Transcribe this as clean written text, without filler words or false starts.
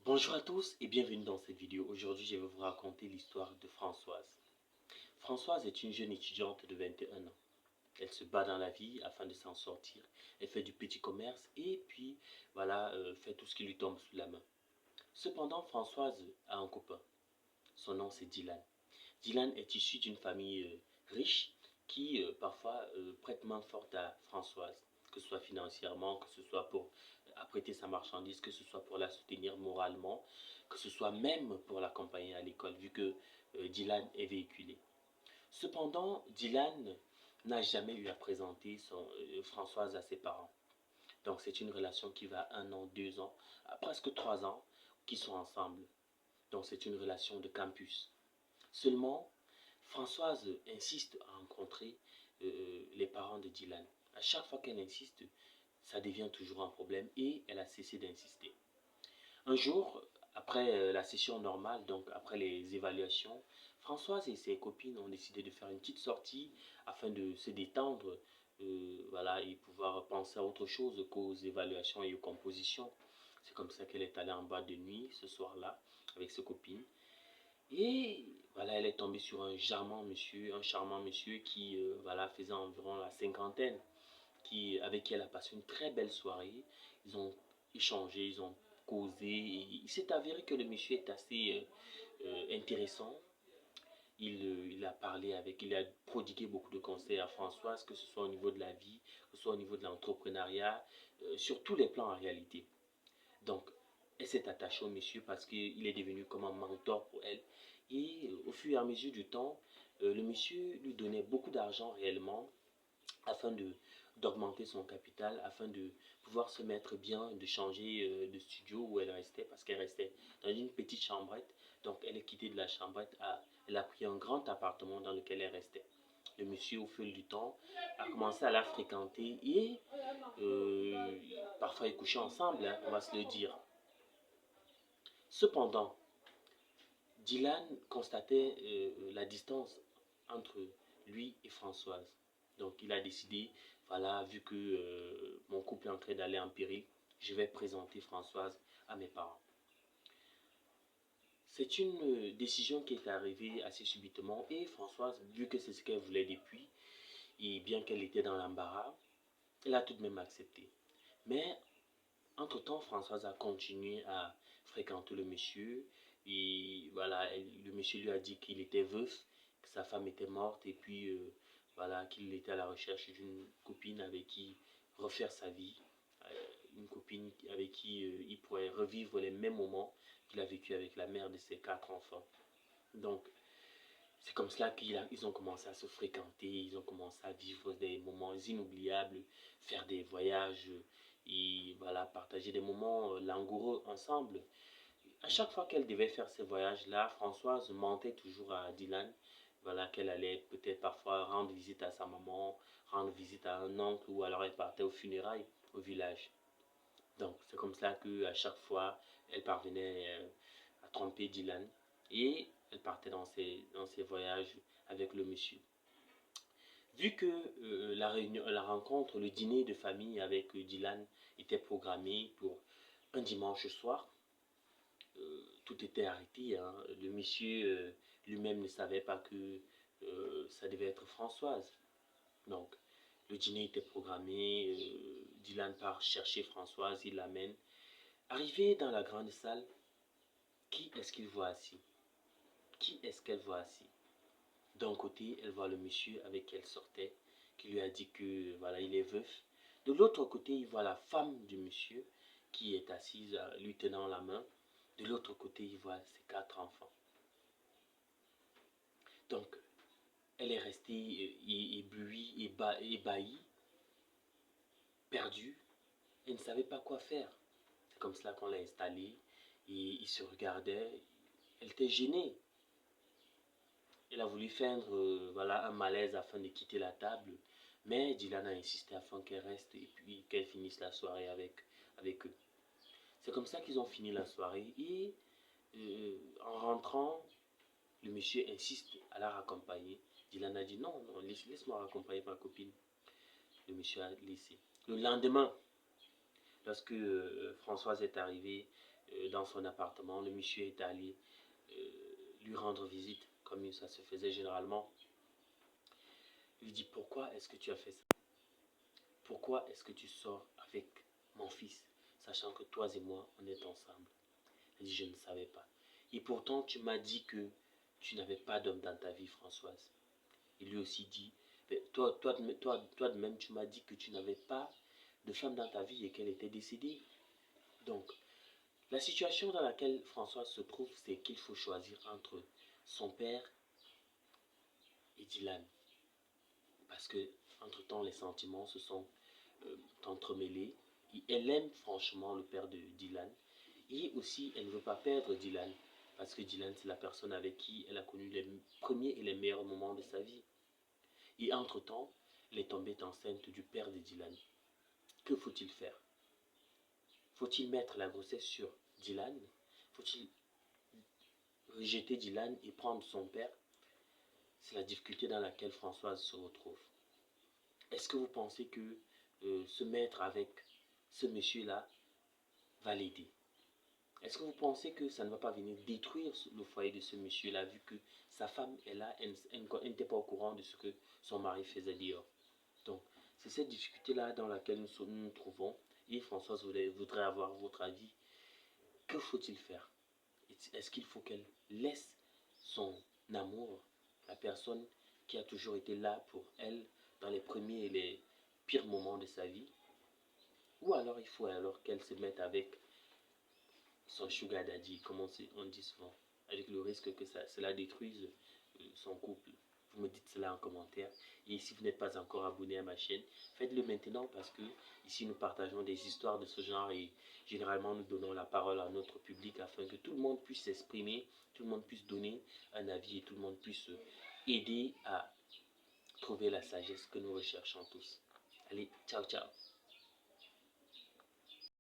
Bonjour à tous et bienvenue dans cette vidéo. Aujourd'hui, je vais vous raconter l'histoire de Françoise. Françoise est une jeune étudiante de 21 ans. Elle se bat dans la vie afin de s'en sortir. Elle fait du petit commerce et puis voilà, fait tout ce qui lui tombe sous la main. Cependant, Françoise a un copain. Son nom c'est Dylan. Dylan est issu d'une famille riche qui parfois prête main forte à Françoise, que ce soit financièrement, que ce soit pour apprêter sa marchandise, que ce soit pour la soutenir moralement, que ce soit même pour l'accompagner à l'école, vu que Dylan est véhiculé. Cependant, Dylan n'a jamais eu à présenter Françoise à ses parents. Donc c'est une relation qui va 1 an, 2 ans, à presque 3 ans qu'ils sont ensemble. Donc c'est une relation de campus. Seulement, Françoise insiste à rencontrer les parents de Dylan. À chaque fois qu'elle insiste, ça devient toujours un problème et elle a cessé d'insister. Un jour, après la session normale, donc après les évaluations, Françoise et ses copines ont décidé de faire une petite sortie afin de se détendre voilà, et pouvoir penser à autre chose qu'aux évaluations et aux compositions. C'est comme ça qu'elle est allée en boîte de nuit ce soir-là avec ses copines. Et voilà, elle est tombée sur un charmant monsieur qui voilà, faisait environ la cinquantaine, avec qui elle a passé une très belle soirée. Ils ont échangé, ils ont causé. Et il s'est avéré que le monsieur est assez intéressant. Il a parlé il a prodigué beaucoup de conseils à Françoise, que ce soit au niveau de la vie, que ce soit au niveau de l'entrepreneuriat, sur tous les plans en réalité. Donc, elle s'est attachée au monsieur parce qu'il est devenu comme un mentor pour elle. Et au fur et à mesure du temps, le monsieur lui donnait beaucoup d'argent réellement afin d'augmenter son capital, afin de pouvoir se mettre bien, de changer de studio où elle restait, parce qu'elle restait dans une petite chambrette. Donc elle est quittée de la chambrette, elle a pris un grand appartement dans lequel elle restait. Le monsieur, au fil du temps, a commencé à la fréquenter et parfois ils couchaient ensemble, hein, on va se le dire. Cependant, Dylan constatait la distance entre lui et Françoise. Donc il a décidé, voilà, vu que mon couple est en train d'aller en péril, je vais présenter Françoise à mes parents. C'est une décision qui est arrivée assez subitement et Françoise, vu que c'est ce qu'elle voulait depuis, et bien qu'elle était dans l'embarras, elle a tout de même accepté. Mais entre-temps, Françoise a continué à fréquenter le monsieur. Et voilà, le monsieur lui a dit qu'il était veuf, que sa femme était morte et puis voilà, qu'il était à la recherche d'une copine avec qui refaire sa vie. Une copine avec qui il pourrait revivre les mêmes moments qu'il a vécu avec la mère de ses 4 enfants. Donc, c'est comme cela qu'ils ont commencé à se fréquenter, ils ont commencé à vivre des moments inoubliables, faire des voyages et voilà, partager des moments langoureux ensemble. À chaque fois qu'elle devait faire ces voyages-là, Françoise mentait toujours à Dylan, voilà, qu'elle allait peut-être parfois rendre visite à sa maman, rendre visite à un oncle ou alors elle partait aux funérailles au village. Donc c'est comme ça qu'à chaque fois, elle parvenait à tromper Dylan et elle partait dans ses voyages avec le monsieur. Vu que la rencontre, le dîner de famille avec Dylan était programmé pour un dimanche soir, tout était arrêté, hein. Le monsieur lui-même ne savait pas que ça devait être Françoise. Donc, le dîner était programmé, Dylan part chercher Françoise, il l'amène. Arrivé dans la grande salle, qui est-ce qu'il voit assis? Qui est-ce qu'elle voit assis? D'un côté, elle voit le monsieur avec qui elle sortait, qui lui a dit que voilà, il est veuf. De l'autre côté, il voit la femme du monsieur qui est assise, lui tenant la main. De l'autre côté, il voit ses 4 enfants. Donc, elle est restée éblouie, ébahie, perdue. Elle ne savait pas quoi faire. C'est comme cela qu'on l'a installée. Et il se regardait. Elle était gênée. Elle a voulu feindre voilà, un malaise afin de quitter la table. Mais Dylan a insisté afin qu'elle reste et puis qu'elle finisse la soirée avec eux. C'est comme ça qu'ils ont fini la soirée. Et en rentrant, le monsieur insiste à la raccompagner. Dylan a dit non, non, laisse-moi raccompagner ma copine. Le monsieur a laissé. Le lendemain, lorsque Françoise est arrivée, dans son appartement. Le monsieur est allé lui rendre visite, comme ça se faisait généralement. Il lui dit, pourquoi est-ce que tu as fait ça? Pourquoi est-ce que tu sors avec mon fils, sachant que toi et moi, on est ensemble? Elle dit, je ne savais pas. Et pourtant, tu m'as dit que tu n'avais pas d'homme dans ta vie, Françoise. Il lui aussi dit, toi de même, tu m'as dit que tu n'avais pas de femme dans ta vie et qu'elle était décédée. Donc, la situation dans laquelle Françoise se trouve, c'est qu'il faut choisir entre son père et Dylan. Parce que, entre-temps, les sentiments se sont entremêlés. Et elle aime franchement le père de Dylan. Et aussi, elle ne veut pas perdre Dylan. Parce que Dylan, c'est la personne avec qui elle a connu les premiers et les meilleurs moments de sa vie. Et entre-temps, elle est tombée enceinte du père de Dylan. Que faut-il faire? Faut-il mettre la grossesse sur Dylan? Faut-il rejeter Dylan et prendre son père? C'est la difficulté dans laquelle Françoise se retrouve. Est-ce que vous pensez que se mettre avec ce monsieur-là va l'aider? Est-ce que vous pensez que ça ne va pas venir détruire le foyer de ce monsieur-là, vu que sa femme est là, elle n'était pas au courant de ce que son mari faisait dehors? Donc, c'est cette difficulté-là dans laquelle nous trouvons. Et Françoise voudrait avoir votre avis. Que faut-il faire? Est-ce qu'il faut qu'elle laisse son amour, la personne qui a toujours été là pour elle dans les premiers et les pires moments de sa vie? Ou alors il faut alors qu'elle se mette avec son sugar daddy, comme on dit souvent, avec le risque que cela détruise son couple? Vous me dites cela en commentaire. Et si vous n'êtes pas encore abonné à ma chaîne, faites-le maintenant parce que ici nous partageons des histoires de ce genre et généralement nous donnons la parole à notre public afin que tout le monde puisse s'exprimer, tout le monde puisse donner un avis et tout le monde puisse aider à trouver la sagesse que nous recherchons tous. Allez, ciao ciao.